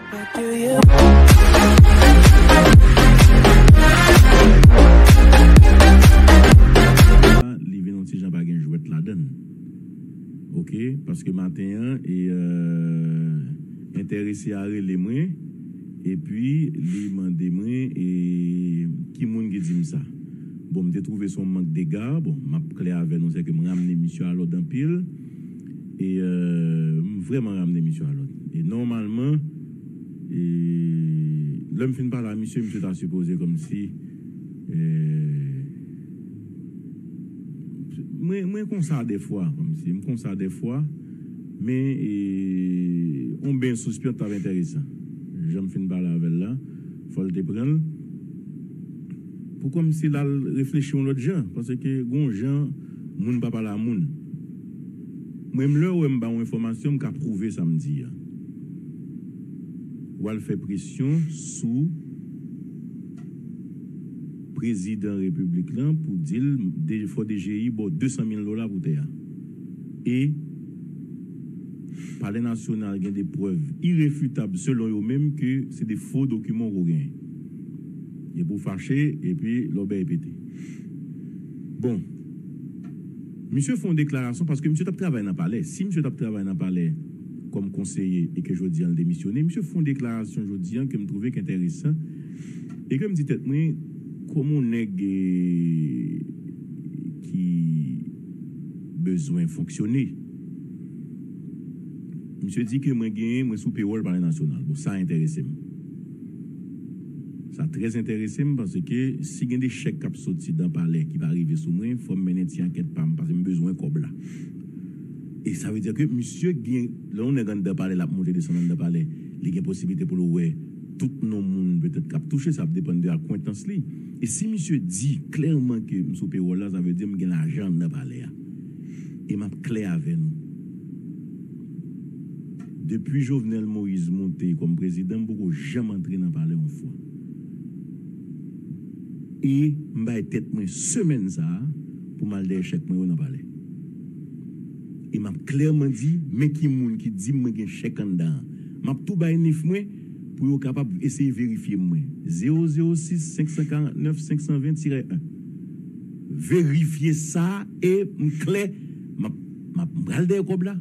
OK, parce que matin et intéressé à les moi et puis lui mandé moi et qui moun qui dit ça. Bon, m'ai trouvé son manque d'égards, bon, m'a clair avec nous c'est que me ramener monsieur à l'autre en pile et vraiment ramener monsieur à l'autre. Et normalement l'homme fin par là monsieur t'a supposé comme si moi comme ça des fois comme si me comme ça des fois mais on bien suspect très intéressant j'aime fin parler avec là faut le prendre pour comme si là réfléchir l'autre gens parce que gon gens moun pas parler à moun même là où me ba information me qu'a prouver samedi ou elle fait pression sous président république là pour dire il faut DGI bon $200,000 pour terre et parler national a des preuves irréfutables selon eux-mêmes que c'est des faux documents qu'on gagne et pour fâcher et puis l'obé pété bon monsieur font une déclaration parce que monsieur t'a travaillé dans le palais si monsieur t'a travaillé dans le palais comme conseiller et que je dis en démissionner monsieur font une déclaration je dis que me trouvait intéressant et que me dit tête moi comment nèg qui besoin fonctionner monsieur dit que moi gagne moi sous payroll par national bon ça intéresse ça très intéressé parce que si il y a des chèques qui sorti dans palais qui va arriver sous moi faut mener une enquête parce que j'ai besoin comme là et ça veut dire que monsieur gagne là on est dans palais la monter descendre dans palais il y a possibilité pour le ouais tout nos monde peut-être cap toucher ça dépend de la compétence li et si monsieur dit clairement que monsieur payroll là ça veut dire me gagne l'argent dans palais et m'a clair avec nous depuis Jovenel Moïse monté comme président beaucoup jamais entré dans palais une fois et m'a tête moi semaine ça pour mal des chèques moi dans palais et m'a clairement dit mais qui moun qui dit moi gen chèque en dedans m'a tout bay nif moi pour être capable essayer vérifier moi 006 549 520-1 vérifier ça et m'clé m'a bral des comme là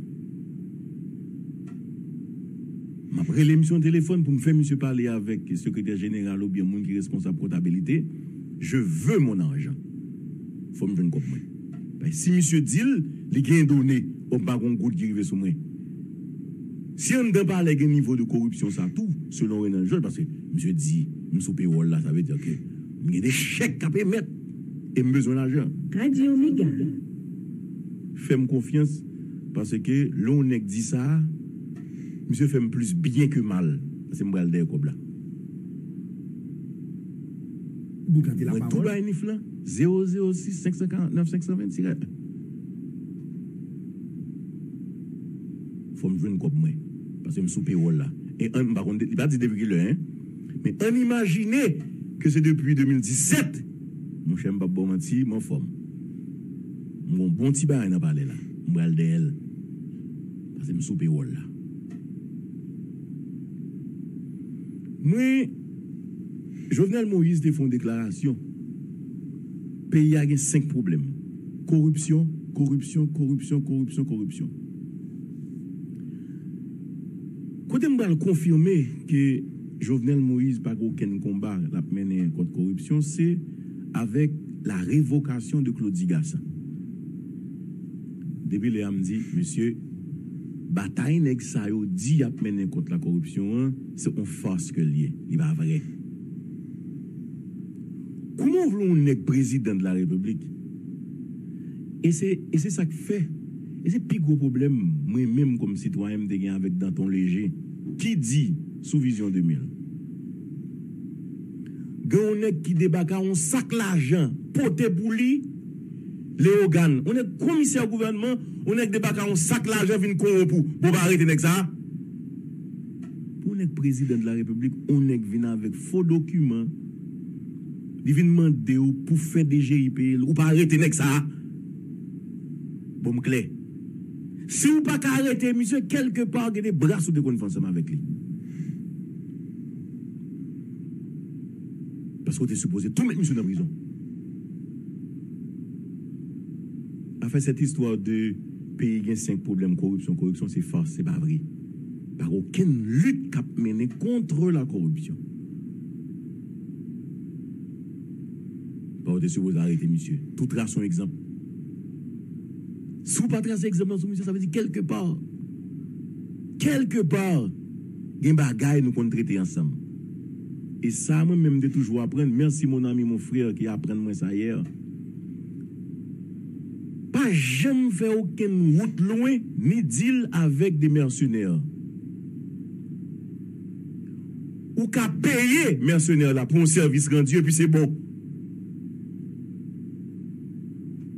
m'a pris l'émission téléphone pour me faire monsieur parler avec le secrétaire général ou bien moun qui responsable comptabilité je veux mon argent faut me venir comme moi si monsieur dit il gain donné au pas gon goût qui arrive sur moi si on ne parle pas niveau de corruption ça tout selon Renan Georges parce que monsieur dit monsieur payroll là ça veut dire que il y a des chèques à mettre et besoin d'argent Radio Omega fais-moi confiance parce que l'on dit ça monsieur fait plus bien que mal c'est me bral der comme là Bougati la tout parole. ba nif là 006 549 520-1 faut me joindre comme moi parce que me sous payroll là et on par contre il pas dit depuis le mais on imagine que c'est depuis 2017 mon cher m'pa bon menti mon forme mon bon petit bain dans parler là m'bral d'elle parce que me sous payroll là moi Jovenel Moïse te font déclaration pays a 5 problèmes corruption côté m'bral confirmer que Jovenel Moïse pas aucun combat la mener contre corruption c'est avec la révocation de Claudie Gassan depuis le am dit monsieur bataille nèg sa yo dit a mener contre la corruption c'est une force que lié il va vrai comment voulons nèg président de la République et c'est ça que fait et c'est plus gros problème moi même comme citoyen me gagne avec Danton Léger qui dit sous vision 2000 gon nèg qui débarque on sac l'argent porter pour lui les organes on est commissaire au gouvernement on est débarque on sac l'argent vinn corrompu pour arrêter nèg ça pour nèg président de la République on est vinn avec faux documents il vient demander pour faire des GIP ou pas arrêter nèg ça bon clair si ou pas arrêter monsieur quelque part il y a des bras sous de confiance avec lui Parce qu'on était supposé tout mettre monsieur dans la prison. Enfin, cette histoire de pays qui a 5 problèmes, corruption, c'est farce, c'est pas vrai. Par aucune lutte qu'a menée contre la corruption. Pas de supposé arrêter, monsieur. Tout trace son exemple. Si vous pas tracer exemple dans son monsieur, ça veut dire quelque part, il y a des bagailles nous qu'on traiter ensemble. Et ça, moi-même, de toujours apprendre. Merci, mon ami, mon frère, qui apprend moi ça hier. Pas jamais faire aucune route loin, ni deal avec des mercenaires. Ou qu'à payer mercenaires là pour un service rendu, et puis c'est bon.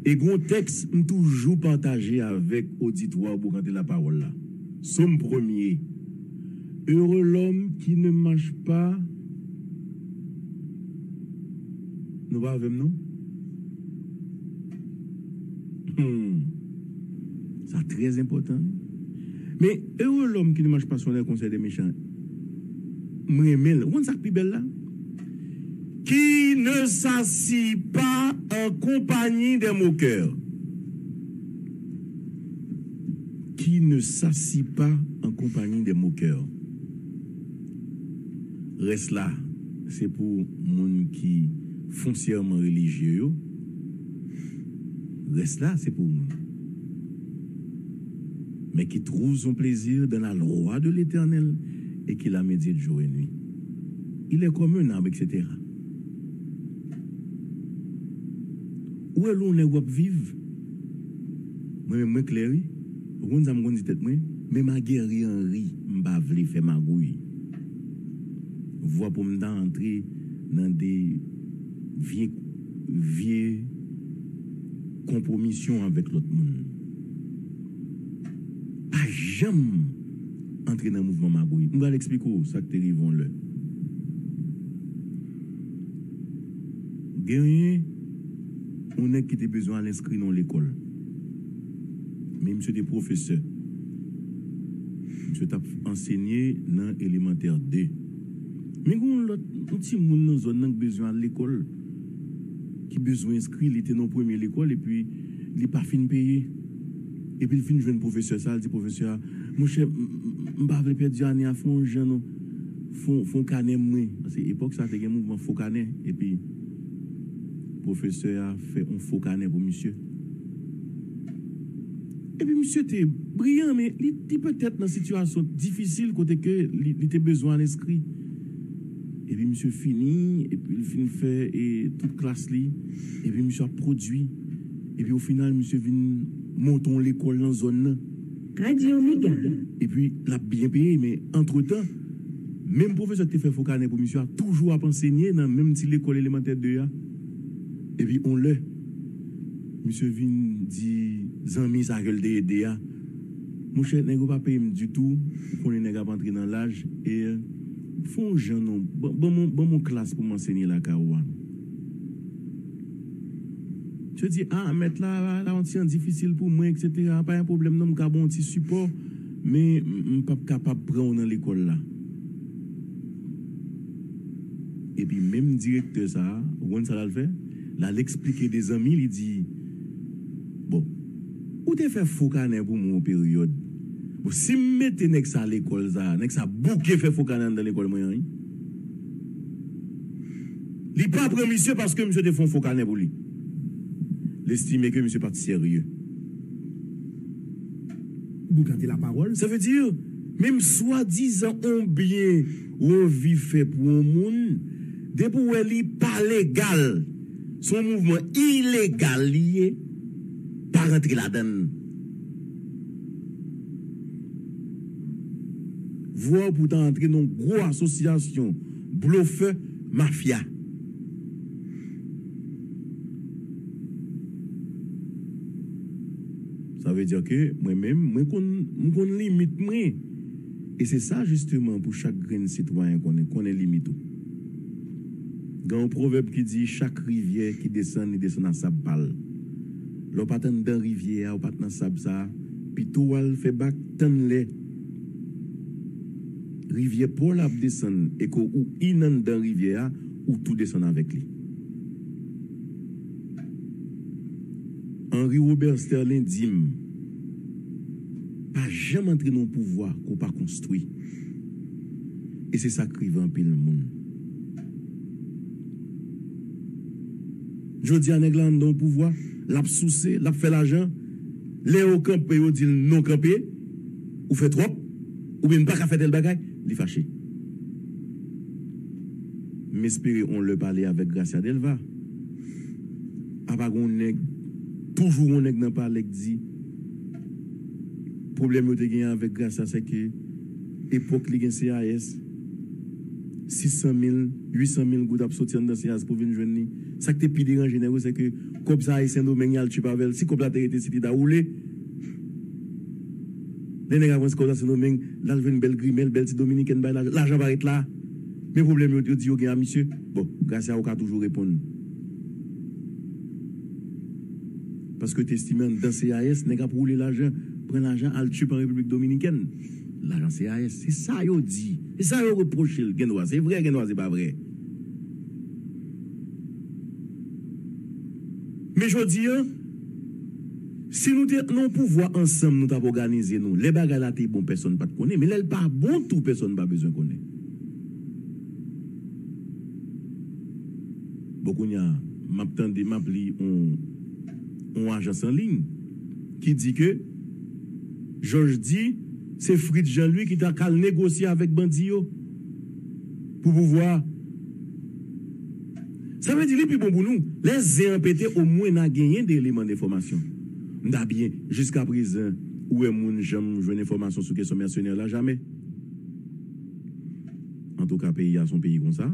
Et gros texte, toujours partagé avec auditoire pour canter la parole là. Somme 1er. Heureux l'homme qui ne marche pas. Nous va avec nous? Ça très important. Mais heureux l'homme qui ne marche pas sur le conseil des méchants. M'aimel, on ça plus belle là? Qui ne s'assit pas en compagnie des moqueurs. Qui ne s'assit pas en compagnie des moqueurs. Reste là, c'est pour monde qui foncièrement religieux. Reste là, c'est pour moi. Mais qui trouve son plaisir dans la loi de l'Éternel et qui la médite jour et nuit. Il est comme un arbre, etc. Où est l'on est vivre? Moi, clair, on ça me dit tête moi, mais ma guerrier Henri m'pa vle faire magouille. Voix pour m'entrer dans des vieux compromissions avec l'autre monde. Pas jamais entrer dans le mouvement magouille. On va l'expliquer ça que t'es là. Guerrier, on a qui a besoin d'inscrire dans l'école. Mais monsieur des professeurs. Monsieur t'a enseigné dans l'élémentaire 2. Mais on l'autre petit monde dans zone qui besoin de l'école qui besoin inscrit, il était dans première l'école et puis il pas fin payer. Et puis il fin jeune professeur ça, il dit professeur, mon cher, m'pa veut perdre année à fond jeune font canet moi parce que époque ça était un mouvement faux canet et puis professeur a fait un faux canet pour monsieur. Et puis monsieur était brillant mais il était peut-être dans une situation difficile côté que il était besoin d'inscrit. Et puis monsieur fini et puis il finit fait et toute classe li et puis monsieur a produit et puis au final monsieur vient monter l'école dans zone Radio Méga. et puis l'a bien payé mais entre-temps même professeur qui fait faux canet pour monsieur a toujours à enseigner dans même si l'école élémentaire 2 a. Et puis on le monsieur vient dit zami ça que le DA mon cher n'est pas payé du tout qu'on est pas entrer dans l'âge et font jeune bon mon classe pour m'enseigner la carouane. Je dis mettre là on difficile pour moi etc. Pas un problème non m'ka bon petit support mais pas capable prendre dans l'école là. Et puis même directeur ça on ça le fait là l'expliquer des amis il dit bon ou te fait faux canet pour mon période. Bon, si je mette nek ça à l'école, nek ça bouquet fait faux canet dans l'école, moi, il n'est pas prêt, monsieur, parce que monsieur te font faux canet pour lui. L'estimer que monsieur pas sérieux. Vous gardez la parole. Ça veut dire, même soi-disant on bien ou on vit fait pour un monde, dès pour elle pas légal, son mouvement illégal lié, pas rentrer là-dedans. Voir pourtant entrer dans une grosse association, bluffeur, mafia. Ça veut dire que moi-même, moi, qu'on limite moi. Et c'est ça justement pour chaque grain citoyen qu'on est limité. Il y a un proverbe qui dit chaque rivière qui descend, il descend dans sa balle. L'on pas dans la rivière, ou pas dans sable ça, puis tout elle fait bac tant les rivière pour la descendre et que ou inonde dans rivière ou tout descend avec lui. Henri Robert Sterling dit pas jamais entrer dans le pouvoir qu'on pas construit. Et c'est ça qui arrive en pile le monde. Je dis à Néglan dans le pouvoir, l'a soucé, l'a fait l'argent, les au campé, ou dit non campé, ou fait trop, ou bien pas qu'à faire tel bagay, il fâché. M'espérer on le parler avec Gracia Delva. Après on nèg toujours on nèg dans parler dit problème yo te gagné avec Gracia c'est que époque li gen CAS 600 000 800 000 gouttes ap sorti dans CAS pour venir joindre ni. Ça qui te pi déranger nèg c'est que comme ça Saint-Domingue al tu pavel si comme la terre était cité da rouler les nèg avance comme ça Saint-Domingue là une belle grimelle belle petite dominicaine ba l'argent va être là. Mais problème yo dit yo gen monsieur bon grâce à ou ka toujours répondre parce que t'estimes dans CAS nèg a rouler l'argent prend l'argent al tuer en République dominicaine l'argent CAS c'est ça yo dit c'est ça yo reproche le gen c'est vrai gen c'est pas vrai mais je dis si nous non pouvoir ensemble nous t'a organiser nous les bagages là t'es bon personne pas te connaît mais là pas bon tout personne pas besoin connaît. Beaucoup y a m'attendé m'appli on agence en ligne qui dit que Georges dit c'est Fritz Jean-Louis qui t'a qu'à négocier avec Bandio pour pouvoir ça veut dire plus bon pour nous les EMPT au moins n'a gagné des éléments d'information n'a bien jusqu'à présent où est moun jamais joine information sur question mercenaire là jamais en tout cas pays a son pays comme ça.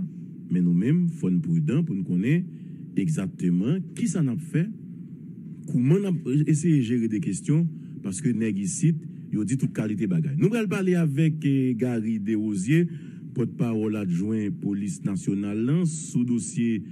Mais nous-mêmes, il faut être prudent pour nous connaître exactement qui ça n'a fait, comment on a essayé de gérer des questions, parce que nèg ici, il dit toute qualité bagaille. Nous allons parler avec Gary Desrosiers, porte-parole adjoint police nationale, sous dossier